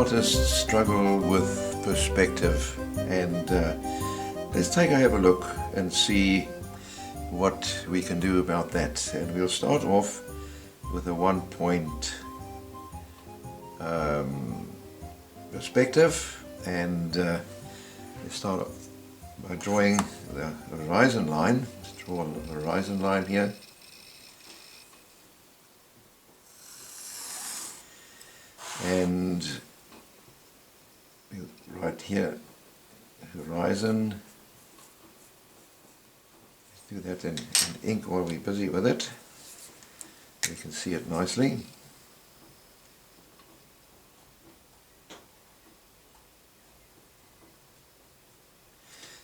artists struggle with perspective, and let's have a look and see what we can do about that. And we'll start off with a 1 point perspective, and let's start by drawing the horizon line. Let's draw a horizon line here. And we'll write here horizon. Let's do that in ink while we're busy with it. We can see it nicely.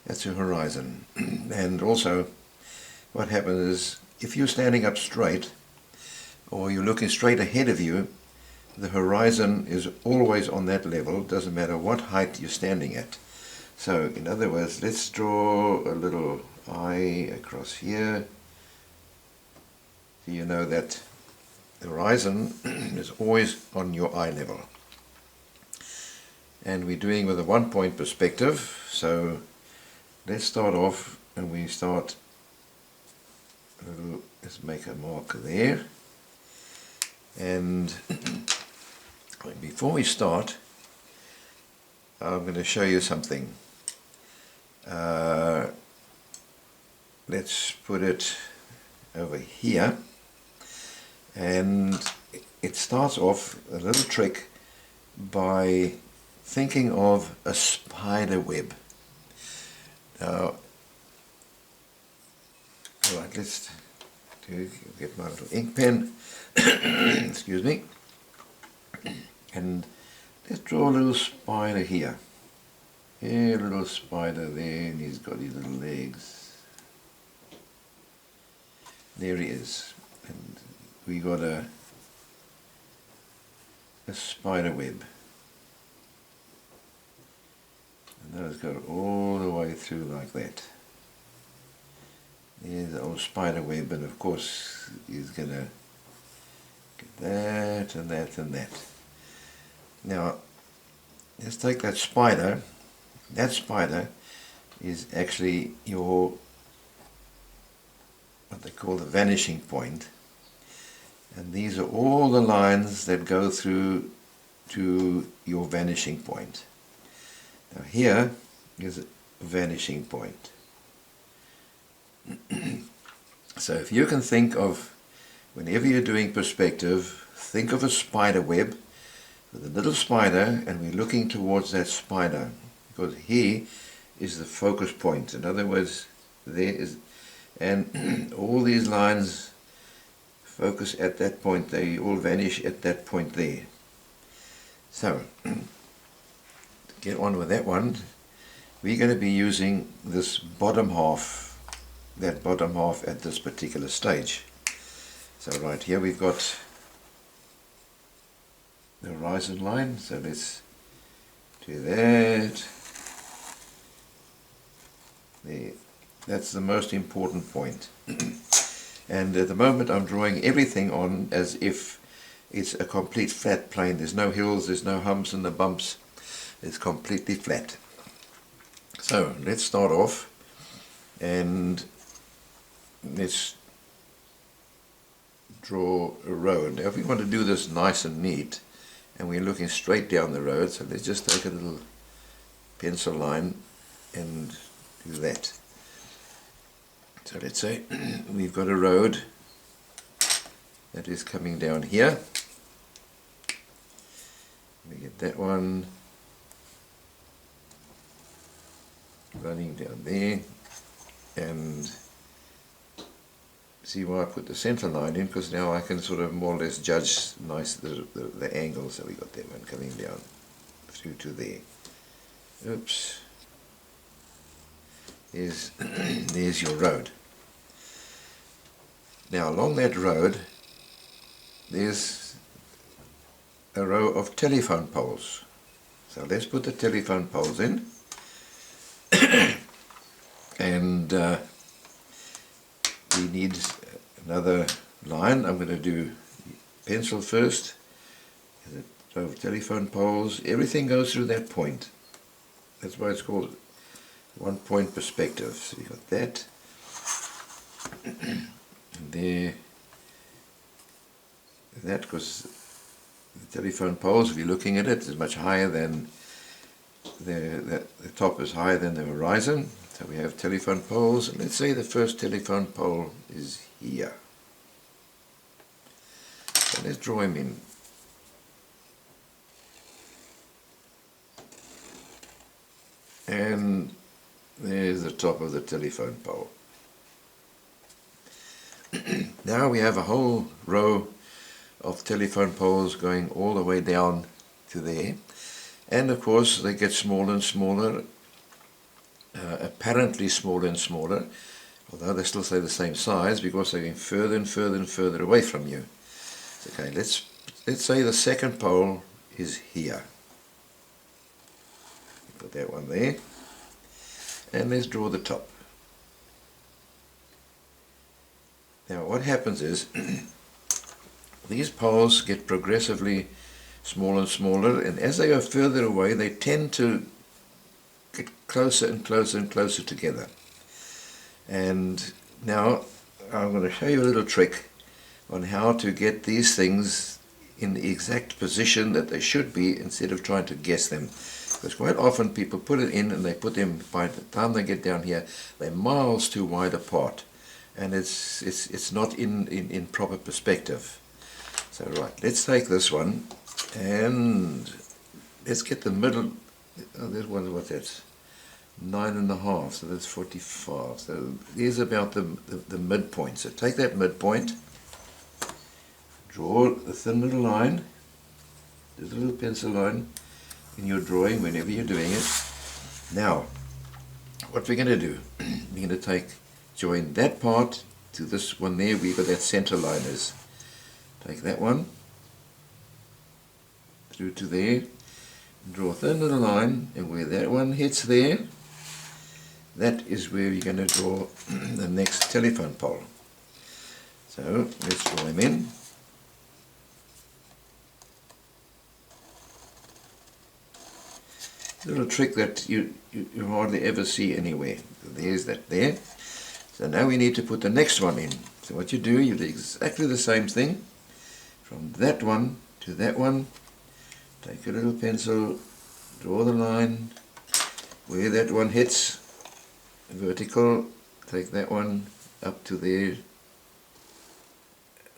That's your horizon. And also what happens is, if you're standing up straight or you're looking straight ahead of you, the horizon is always on that level, doesn't matter what height you're standing at. So in other words, let's draw a little eye across here, so you know that the horizon is always on your eye level. And we're doing with a 1 point perspective, so let's start off, and we start let's make a mark there. And before we start, I'm going to show you something. Let's put it over here, and it starts off a little trick by thinking of a spider web. Now, alright, let's get my little ink pen, excuse me, and let's draw a little spider here. Here, a little spider there, and he's got his little legs. There he is, and we got a spider web. And those go all the way through like that. There's the old spider web, and of course he's going to get that and that and that. Now, let's take that spider. That spider is actually your, what they call the vanishing point. And these are all the lines that go through to your vanishing point. Now here is a vanishing point. So if you can think of, whenever you're doing perspective, think of a spider web with a little spider, and we're looking towards that spider, because he is the focus point. In other words, there is, and all these lines focus at that point, they all vanish at that point there. So, to get on with that one, we're going to be using this bottom half, that bottom half at this particular stage. So right here we've got the horizon line, so let's do that. There. That's the most important point. And at the moment I'm drawing everything on as if it's a complete flat plane. There's no hills, there's no humps and the bumps. It's completely flat. So let's start off, and let's draw a road. Now if we want to do this nice and neat, and we're looking straight down the road, so let's just take a little pencil line and do that. So let's say we've got a road that is coming down here. We get that one running down there, and see why I put the center line in, because now I can sort of more or less judge nice the angle. So we got that one coming down through to there. Oops. There's your road. Now along that road there's a row of telephone poles. So let's put the telephone poles in. And we need another line. I'm going to do pencil first. So telephone poles, everything goes through that point. That's why it's called one point perspective. So you got that. And there. That, because the telephone poles, if you're looking at it, is much higher than the top is higher than the horizon. So we have telephone poles, and let's say the first telephone pole is here. So let's draw him in. And there's the top of the telephone pole. Now we have a whole row of telephone poles going all the way down to there. And of course they get smaller and smaller, apparently smaller and smaller, although they still stay the same size because they're going further and further and further away from you. Okay, let's say the second pole is here. Put that one there. And let's draw the top. Now what happens is these poles get progressively smaller and smaller, and as they go further away they tend to get closer and closer and closer together. And now I'm going to show you a little trick on how to get these things in the exact position that they should be instead of trying to guess them. Because quite often people put it in and they put them, by the time they get down here, they're miles too wide apart. And it's not in proper perspective. So right, let's take this one and let's get the middle. Oh, there's one, what's that? 9.5, so that's 45. So here's about the midpoint. So take that midpoint, draw a thin little line, just a little pencil line in your drawing whenever you're doing it. Now, what we're going to do, we're going to join that part to this one there, where that center line is. Take that one through to there, draw a thin little line, and where that one hits there, that is where you're going to draw the next telephone pole. So let's draw him in. A little trick that you hardly ever see anywhere. There's that there. So now we need to put the next one in. So what you do exactly the same thing. From that one to that one, take a little pencil, draw the line, where that one hits, vertical, take that one up to there,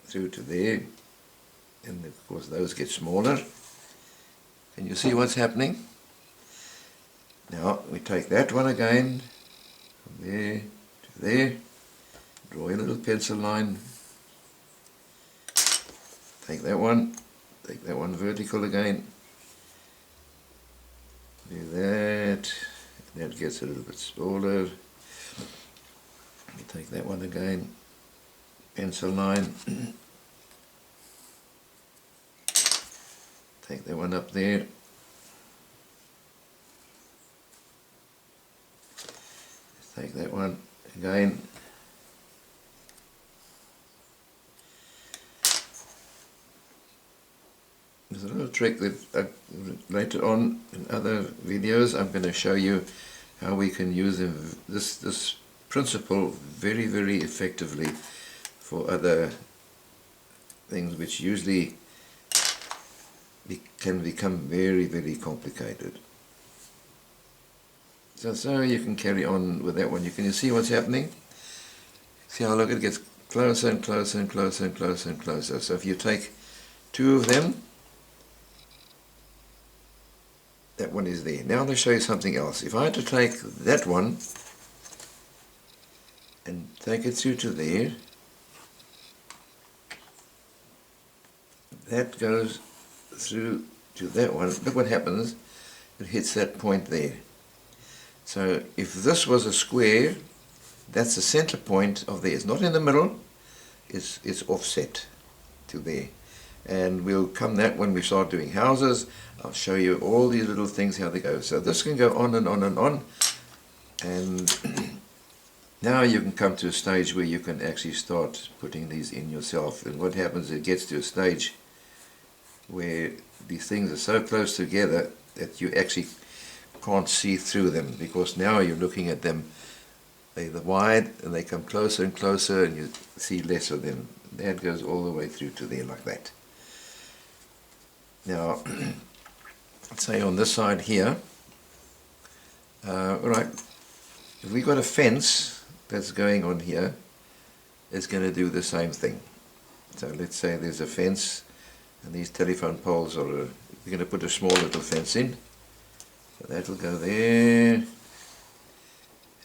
through to there, and of course those get smaller. Can you see what's happening? Now we take that one again, from there to there, draw a little pencil line, take that one vertical again, do that gets a little bit smaller, we take that one again, pencil line, take that one up there, take that one again, there's a little trick that later on in other videos I'm going to show you how we can use this principle very, very effectively for other things which usually can become very, very complicated. So you can carry on with that one. You can see what's happening. See how, look, it gets closer and closer and closer and closer and closer. So if you take two of them, that one is there. Now I'm going to show you something else. If I had to take that one and take it through to there, that goes through to that one. Look what happens. It hits that point there. So if this was a square, that's the center point of there. It's not in the middle, it's offset to there. And we'll come that when we start doing houses. I'll show you all these little things, how they go. So this can go on and on and on. And now you can come to a stage where you can actually start putting these in yourself. And what happens, it gets to a stage where these things are so close together that you actually can't see through them, because now you're looking at them, they're wide and they come closer and closer and you see less of them. That goes all the way through to there like that. Now, let's say on this side here, right, if we've got a fence that's going on here, it's going to do the same thing. So let's say there's a fence and these telephone poles are, we're going to put a small little fence in. So that will go there, and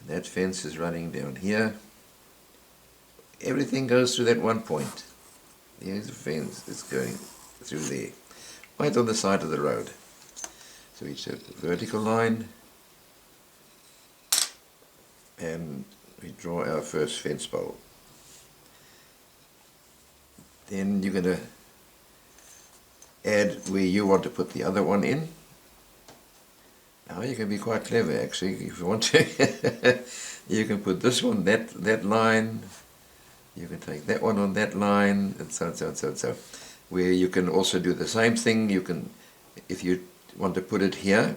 that fence is running down here. Everything goes through that one point. There's a fence that's going through there, right on the side of the road. So we set the vertical line, and we draw our first fence pole. Then you're going to add where you want to put the other one in. Now you can be quite clever actually if you want to. You can put this one, that line, you can take that one on that line, and so on, so on, so on, so on. Where you can also do the same thing, you can, if you want to put it here,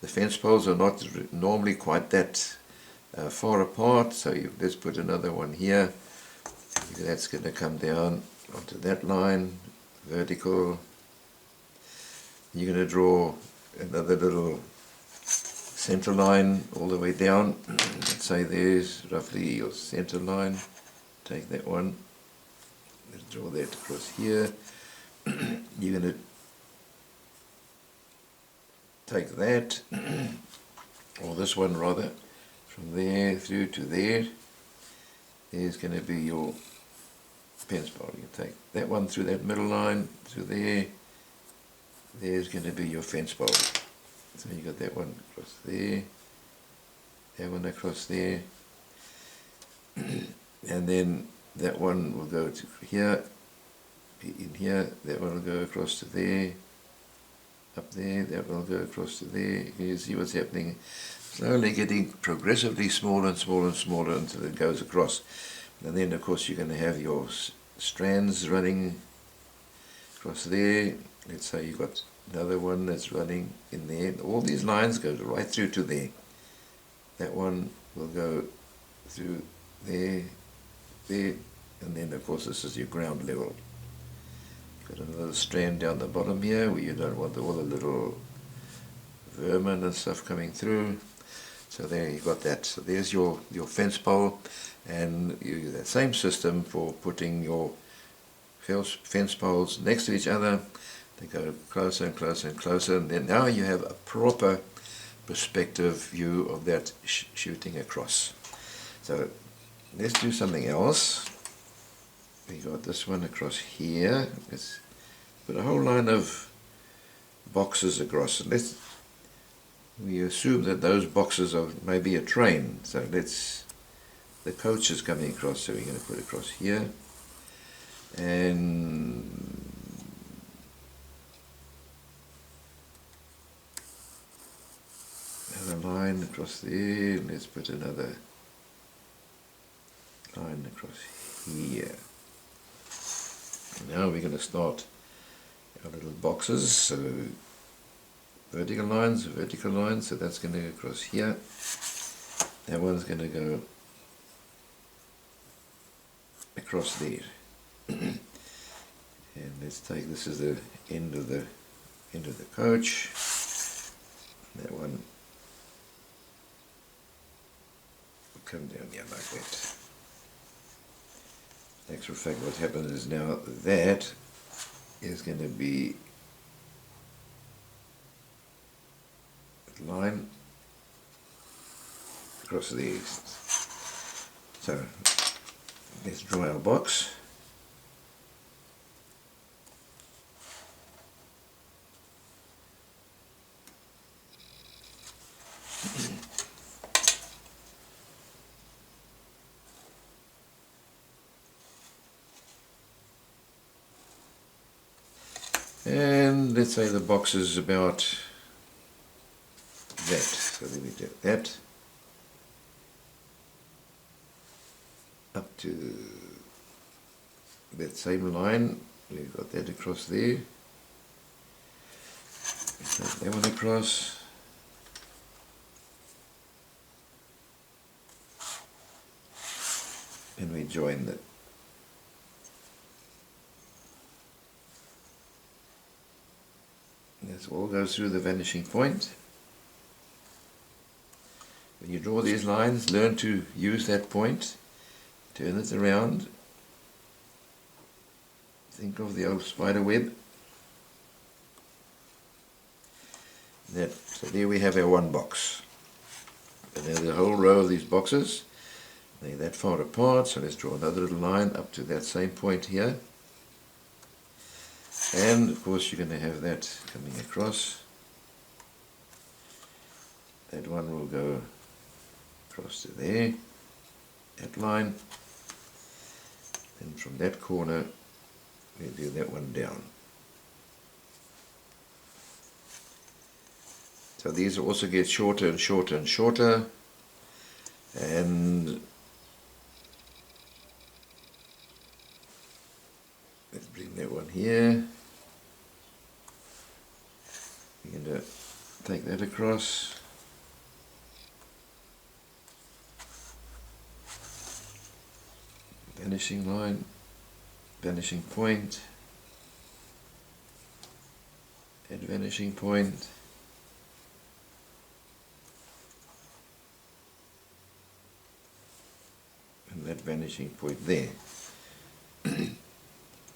the fence poles are not normally quite that far apart, so let's put another one here. That's going to come down onto that line, vertical. You're going to draw another little center line all the way down. Let's say there's roughly your center line. Take that one. Let's draw that across here. You're going to take that, or this one rather, from there through to there. There's going to be your fence pole. You take that one through that middle line, through there. There's going to be your fence pole. So you got that one across there, that one across there, and then that one will go to here, in here, that one will go across to there, up there, that one will go across to there. You see what's happening? Slowly getting progressively smaller and smaller and smaller until it goes across. And then of course you're going to have your strands running across there. Let's say you've got another one that's running in there. All these lines go right through to there. That one will go through there, there, and then of course this is your ground level. Got another strand down the bottom here where you don't want all the little vermin and stuff coming through. So there you got that. So there's your fence pole, and you use that same system for putting your fence poles next to each other. They go closer and closer and closer, and then now you have a proper perspective view of that shooting across. So let's do something else. We got this one across here. Let's put a whole line of boxes across. We assume that those boxes are maybe a train. So the coach is coming across, so we're going to put across here. And another line across there. Let's put another line across here. And now we're going to start our little boxes. So vertical lines, so that's going to go across here. That one's going to go across there. And let's take, this is the end of the coach. That one will come down here like that. In actual fact, what happens is now that is going to be a line across these. So let's draw our box. And let's say the box is about that. So then we do that up to that same line. We've got that across there. Take that one across. And we join that. This all goes through the vanishing point. When you draw these lines, learn to use that point, turn it around. Think of the old spider web. So there we have our one box. And there's a whole row of these boxes. They're that far apart, so let's draw another little line up to that same point here. And of course you're going to have that coming across. That one will go across to there, that line. And from that corner we'll do that one down. So these also get shorter and shorter and shorter, and let's bring that one here. We're going to take that across. Vanishing line, vanishing point, and vanishing point. And that vanishing point there.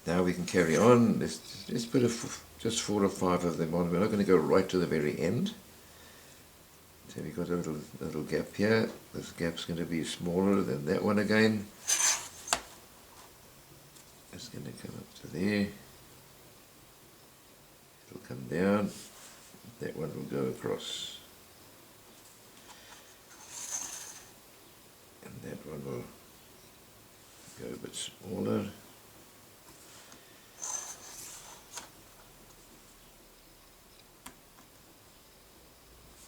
Now we can carry on. Let's put just 4 or 5 of them on. We're not going to go right to the very end. So we've got a little gap here. This gap's going to be smaller than that one again. It's going to come up to there. It'll come down. That one will go across. And that one will go a bit smaller.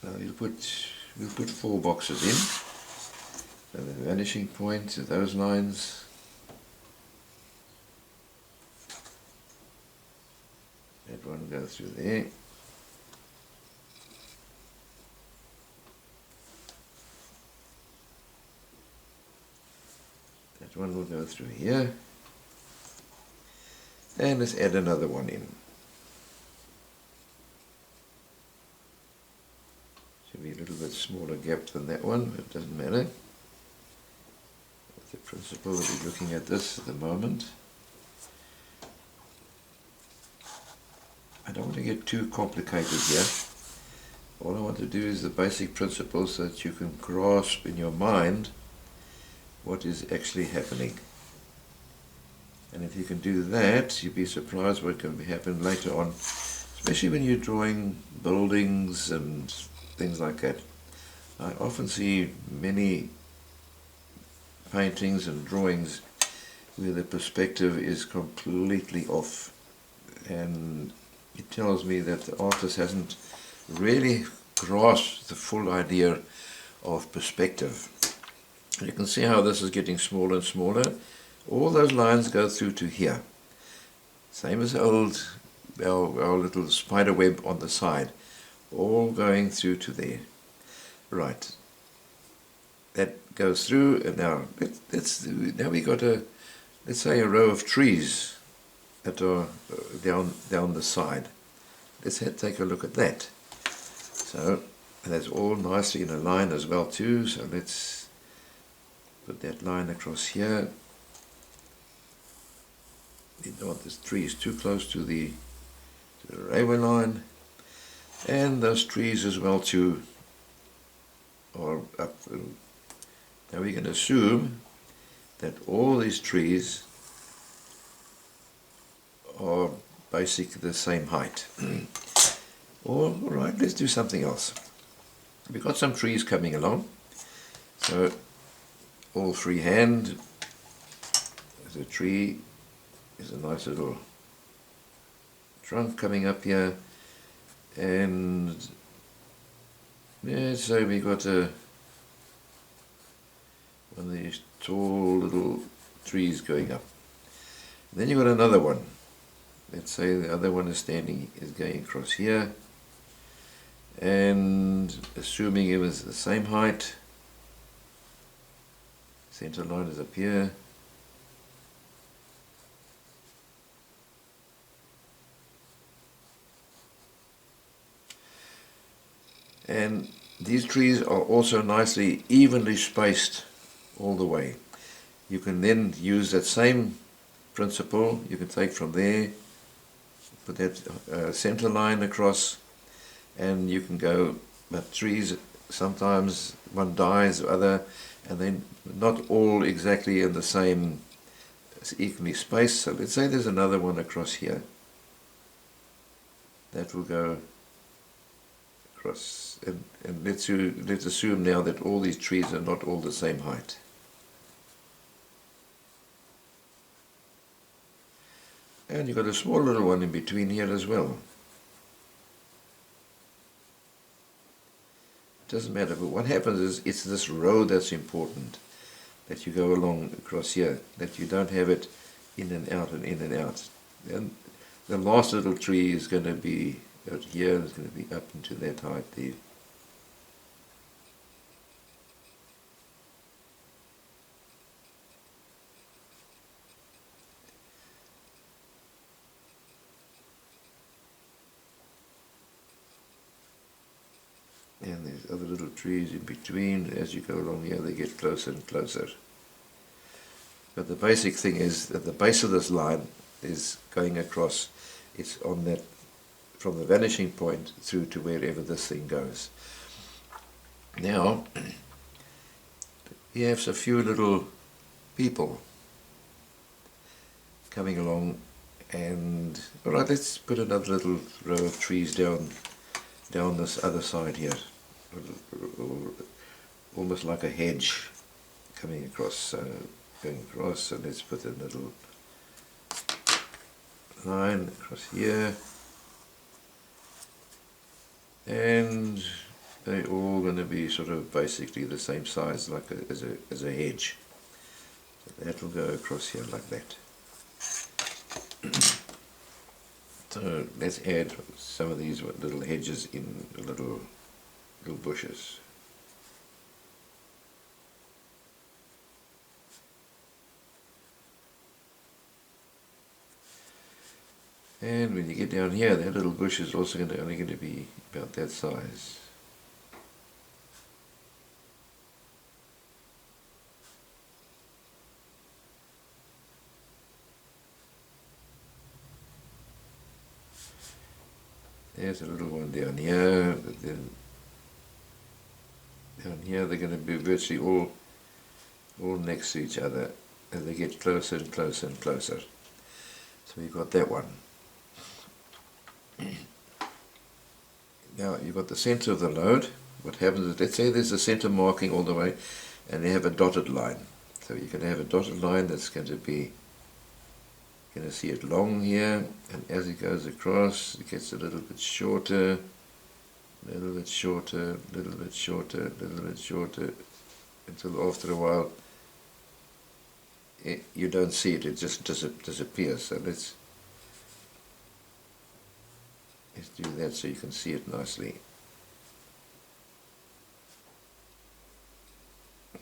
Now we'll put 4 boxes in. So the vanishing point of those lines. That one goes through there. That one will go through here. And let's add another one in. Should be a little bit smaller gap than that one, but it doesn't matter. That's the principle that we're looking at this at the moment. I don't want to get too complicated here. All I want to do is the basic principle so that you can grasp in your mind what is actually happening. And if you can do that, you'll be surprised what can happen later on, especially when you're drawing buildings and things like that. I often see many paintings and drawings where the perspective is completely off, and it tells me that the artist hasn't really grasped the full idea of perspective. You can see how this is getting smaller and smaller. All those lines go through to here. Same as our little spider web on the side. All going through to there. Right. That goes through, and now now we got let's say a row of trees that are down the side. Let's take a look at that. So, and that's all nicely in a line as well too. So let's put that line across here. We don't want this trees too close to the railway line, and those trees as well too are up. Now we can assume that all these trees are basically the same height. All right, let's do something else. We've got some trees coming along, so all freehand. There's a tree. There's a nice little trunk coming up here, and yeah, so we got one of these tall little trees going up. And then you got another one. Let's say the other one is going across here. and assuming it was the same height, center line is up here. And these trees are also nicely evenly spaced all the way. You can then use that same principle. You can take from there, put that center line across, and you can go, but trees sometimes one dies or other, and then not all exactly in the same equally spaced. So let's say there's another one across here. That will go across, and let's assume now that all these trees are not all the same height. And you've got a small little one in between here as well. It doesn't matter, but what happens is it's this road that's important, that you go along across here, that you don't have it in and out and in and out. And the last little tree is going to be out here, it's going to be up into that height there. And there's other little trees in between. As you go along here, they get closer and closer. But the basic thing is that the base of this line is going across. It's on that, from the vanishing point through to wherever this thing goes. Now, you have a few little people coming along, and all right, let's put another little row of trees down this other side here, almost like a hedge coming across, going across. So let's put a little line across here, and they're all going to be sort of basically the same size, like as a hedge. So that will go across here like that. So let's add some of these little hedges in little bushes. And when you get down here, that little bush is also only going to be about that size. There's a little one down here, but then down here they're going to be virtually all next to each other as they get closer and closer and closer. So we've got that one. Now you've got the center of the load. What happens is, let's say there's a center marking all the way, and they have a dotted line. So you can have a dotted line that's going to be, you're going to see it long here, and as it goes across, it gets a little bit shorter, a little bit shorter, a little bit shorter, a little bit shorter, until after a while you don't see it, it just disappears. So let's do that so you can see it nicely.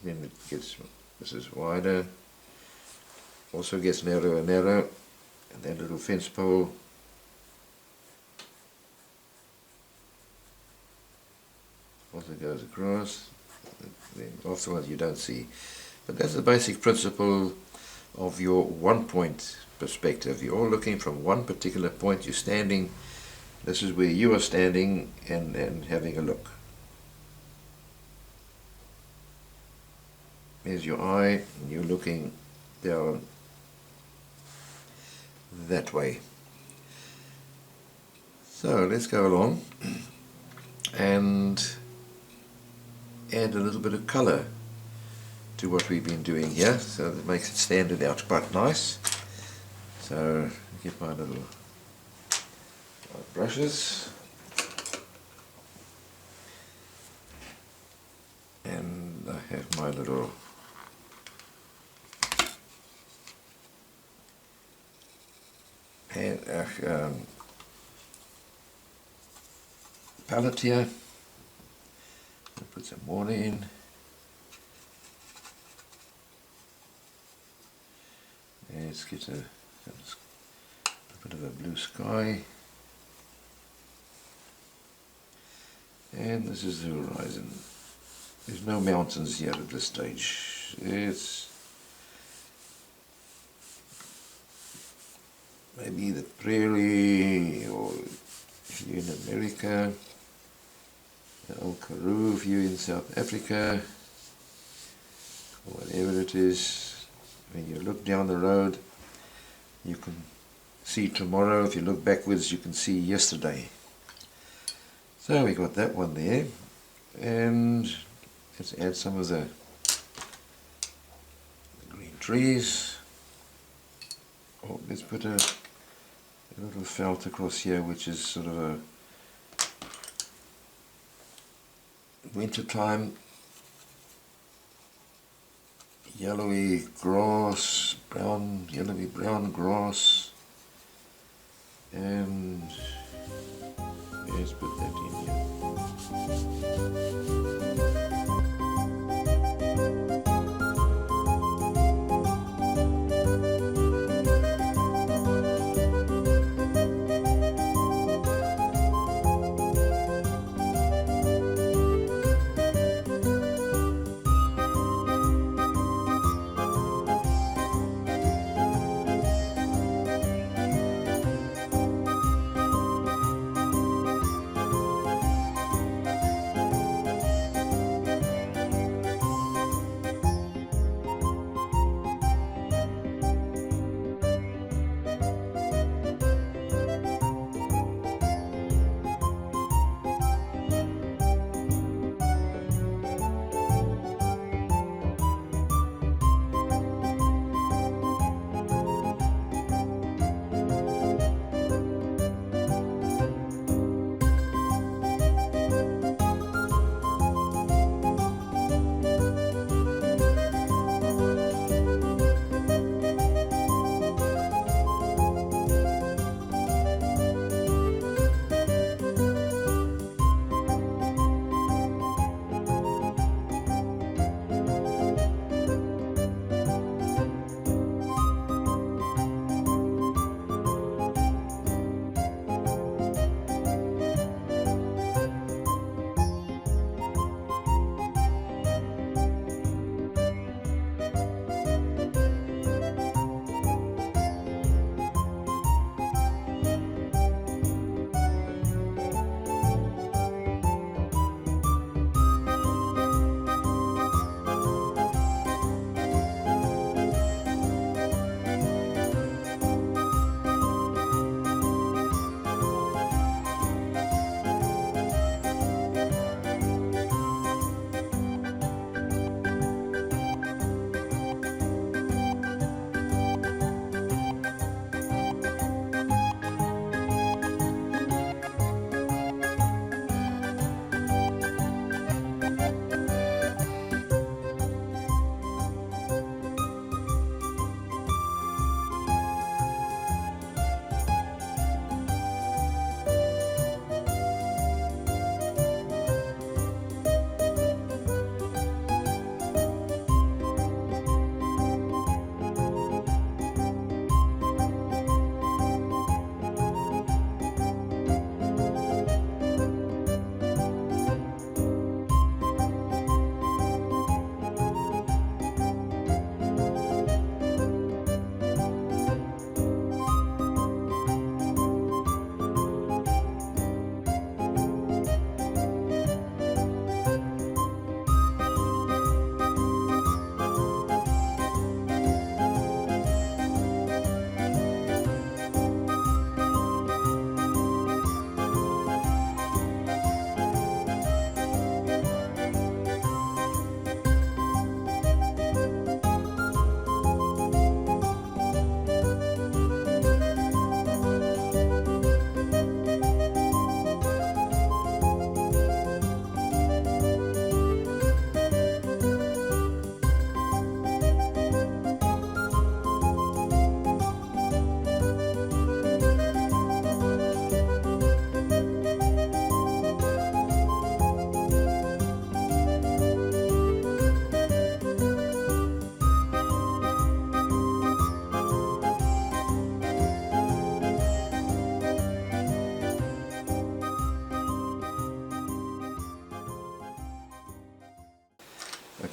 Then it gets, this is wider, also gets narrower and narrower, and that little fence pole also goes across. Then afterwards you don't see. But that's the basic principle of your one-point perspective. You're all looking from one particular point. You're standing, this is where you are standing and having a look. There's your eye, and you're looking down that way. So let's go along and add a little bit of color to what we've been doing here, so that makes it stand out quite nice. So get my little brushes, and I have my little palette here, put some water in. Let's get a bit of a blue sky. And this is the horizon. There's no mountains here at this stage. It's maybe the prairie, or if you're in America, the old Karoo view in South Africa, or whatever it is. When you look down the road, you can see tomorrow. If you look backwards, you can see yesterday. So we got that one there, and let's add some of the green trees. Oh, let's put a little felt across here, which is sort of a wintertime yellowy grass, yellowy brown grass, and let's put that in here.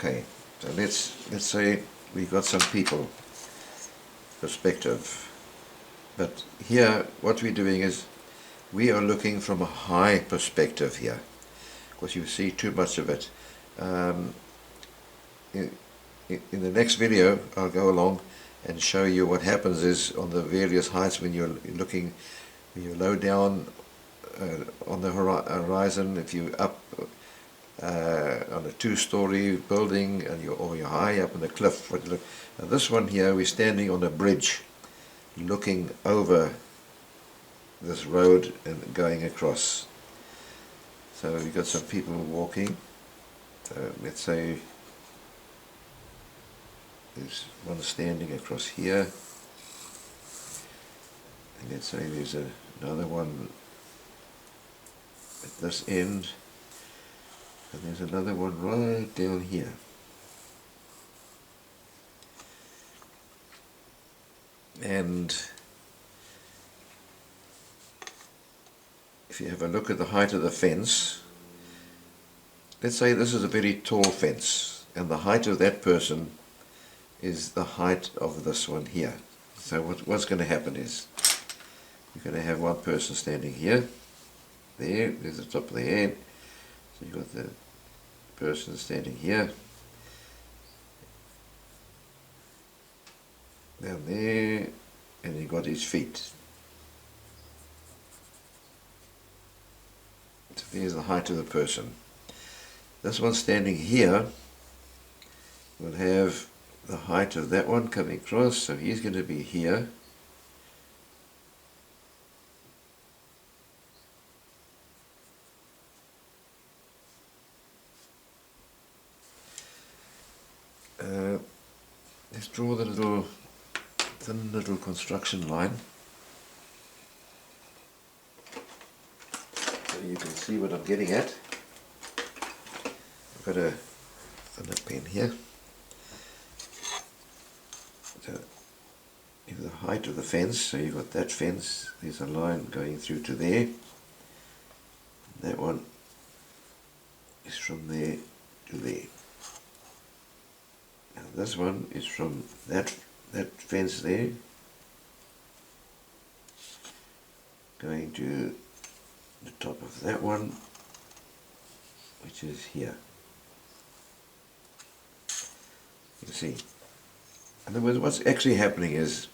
Okay, so let's say we got some people perspective, but here what we're doing is we are looking from a high perspective here, because you see too much of it. In the next video I'll go along and show you what happens is on the various heights when you're looking, when you're low down on the horizon, if you're up on a two-story building and you're high up on the cliff. Now this one here, we're standing on a bridge looking over this road and going across. So we've got some people walking. So let's say there's one standing across here, and let's say there's another one at this end, and there's another one right down here. And if you have a look at the height of the fence, let's say this is a very tall fence, and the height of that person is the height of this one here. So what's going to happen is you're going to have one person standing here, there's the top of the head, so you've got the person standing here, down there, and you've got his feet. So there's the height of the person. This one standing here will have the height of that one coming across, so he's going to be here. Let's draw the thin little construction line so you can see what I'm getting at. I've got a thinner pen here. So you have the height of the fence, so you've got that fence, there's a line going through to there. That one is from there to there. Now this one is from that fence there going to the top of that one, which is here. You see. In other words, what's actually happening is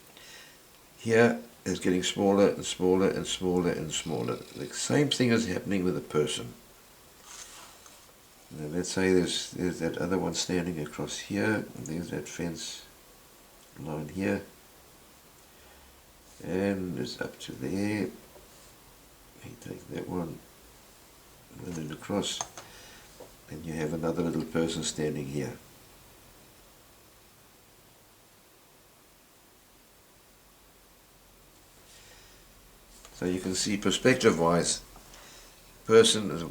here is getting smaller and smaller and smaller and smaller. The same thing is happening with a person. Now let's say there's that other one standing across here, and there's that fence line here, and it's up to there. You take that one, run it across, and you have another little person standing here. So you can see perspective-wise, person is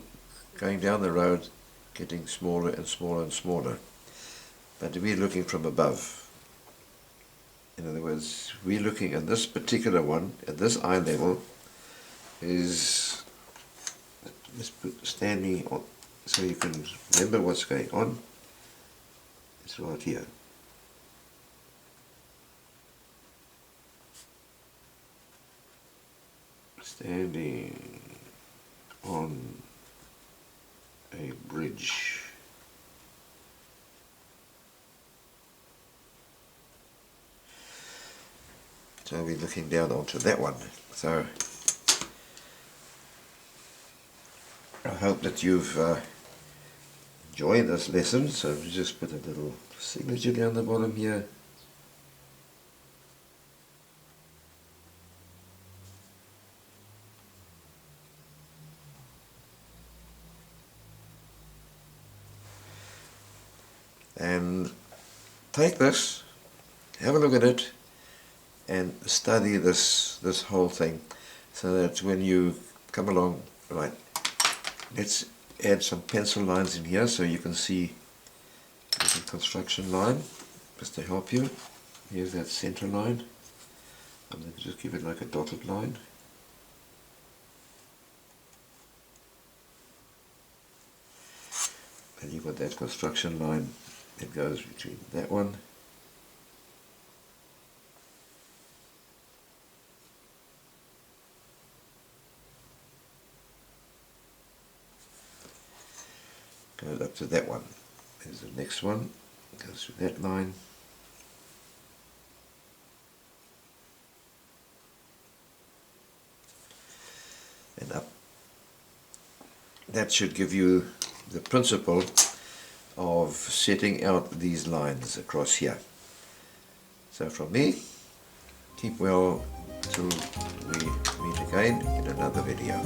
going down the road, getting smaller and smaller and smaller. But we're looking from above. In other words, we're looking at this particular one, at this eye level, is standing on, so you can remember what's going on. It's right here. Standing on a bridge. So we're looking down onto that one. So I hope that you've enjoyed this lesson. So we just put a little signature down the bottom here. And take this, have a look at it, and study this whole thing, so that when you come along, right, let's add some pencil lines in here so you can see the construction line, just to help you. Here's that center line. I'm going to just give it like a dotted line. And you've got that construction line it goes between that one goes up to that one. There's the next one, goes through that line. And up. That should give you the principle of setting out these lines across here. So from me, keep well till we meet again in another video.